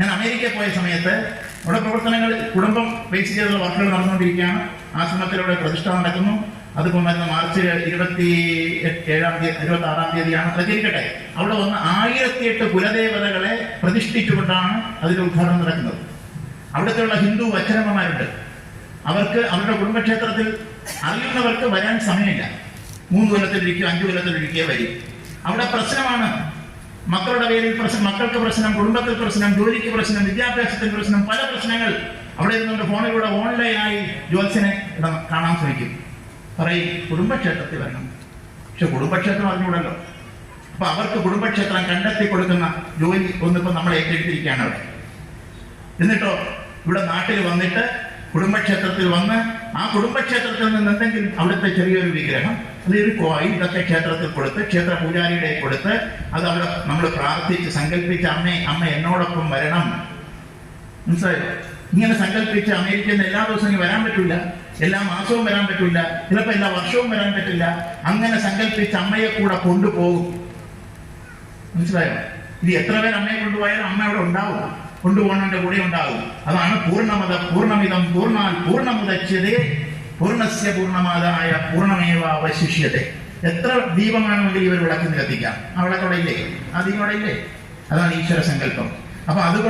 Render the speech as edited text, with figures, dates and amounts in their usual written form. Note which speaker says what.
Speaker 1: ഞാൻ അമേരിക്കയിൽ പോയ സമയത്ത് അവിടെ പ്രവർത്തനങ്ങൾ കുടുംബം ബേസ് ചെയ്തുള്ള വർക്കുകൾ നടന്നുകൊണ്ടിരിക്കുകയാണ്. ആശ്രമത്തിലൂടെ പ്രതിഷ്ഠ നടക്കുന്നു. അതിപ്പോൾ വരുന്ന മാർച്ച് 26-ാം തീയതിയാണ്. പ്രചരിക്കട്ടെ. അവിടെ വന്ന് 1008 കുലദേവതകളെ പ്രതിഷ്ഠിച്ചുകൊണ്ടാണ് അതിന്റെ ഉദ്ഘാടനം നടക്കുന്നത്. അവിടുത്തെയുള്ള ഹിന്ദു അച്ഛനമ്മമാരുണ്ട്. അവർക്ക് അവരുടെ കുടുംബക്ഷേത്രത്തിൽ അറിയുന്നവർക്ക് വരാൻ സമയമില്ല. 3 കൊല്ലത്തിലിരിക്കുക, 5 കൊല്ലത്തിലിരിക്കുക വരും. അവിടെ പ്രശ്നമാണ്. മക്കളുടെ പേരിൽ പ്രശ്നം, മക്കൾക്ക് പ്രശ്നം, കുടുംബത്തിൽ പ്രശ്നം, ജോലിക്ക് പ്രശ്നം, വിദ്യാഭ്യാസത്തിന് പ്രശ്നം, പല പ്രശ്നങ്ങൾ. അവിടെ ഇരുന്നുകൊണ്ട് ഫോണിലൂടെ ഓൺലൈനായി ജ്യോത്സ്യനെ കാണാൻ ശ്രമിക്കും. പറയും കുടുംബക്ഷേത്രത്തിൽ വരണം. പക്ഷെ കുടുംബക്ഷേത്രം അറിഞ്ഞൂടല്ലോ. അപ്പൊ അവർക്ക് കുടുംബക്ഷേത്രം കണ്ടെത്തി കൊടുക്കുന്ന ജോലി ഒന്നിപ്പോ നമ്മൾ ഏറ്റെടുത്തിരിക്കുകയാണ് അവിടെ. എന്നിട്ടോ ഇവിടെ നാട്ടിൽ വന്നിട്ട് കുടുംബക്ഷേത്രത്തിൽ വന്ന് ആ കുടുംബക്ഷേത്രത്തിൽ നിന്ന് എന്തെങ്കിലും അവിടുത്തെ ചെറിയൊരു വിഗ്രഹം, അതൊരു കോയിൽ, ഇതൊക്കെ ക്ഷേത്രത്തിൽ കൊടുത്ത് ക്ഷേത്ര പൂജാരിയുടെ കൊടുത്ത് അത് അവിടെ നമ്മൾ പ്രാർത്ഥിച്ച് സങ്കല്പിച്ച് അമ്മ എന്നോടൊപ്പം വരണം. മനസ്സിലായോ? ഇങ്ങനെ സങ്കല്പിച്ച് അമേരിക്കയിൽ നിന്ന് എല്ലാ ദിവസവും വരാൻ പറ്റില്ല, എല്ലാ മാസവും വരാൻ പറ്റില്ല, ചിലപ്പോൾ എല്ലാ വർഷവും വരാൻ പറ്റില്ല. അങ്ങനെ സങ്കല്പിച്ച് അമ്മയെ കൂടെ കൊണ്ടുപോകും. മനസ്സിലായോ? ഇത് എത്ര പേർ അമ്മയെ കൊണ്ടുപോയാലും അമ്മ അവിടെ ഉണ്ടാവും, കൊണ്ടുപോകണന്റെ കൂടെ ഉണ്ടാകും. അതാണ് പൂർണ്ണമിതം പൂർണ്ണാൽ പൂർണ്ണമുദച്യതേ പൂർണ്ണസ്യ പൂർണ്ണമാതായ പൂർണ്ണമേവ അവശിഷ്യതേ. എത്ര ദീപമാണെങ്കിൽ ഇവർ വിളക്കിന് കത്തിക്കാം. ആ വിളക്കവിടെ ഇല്ലേ? ആ ദീപം അവിടെ ഇല്ലേ? അതാണ് ഈശ്വര സങ്കല്പം. അപ്പൊ അതുകൊണ്ട്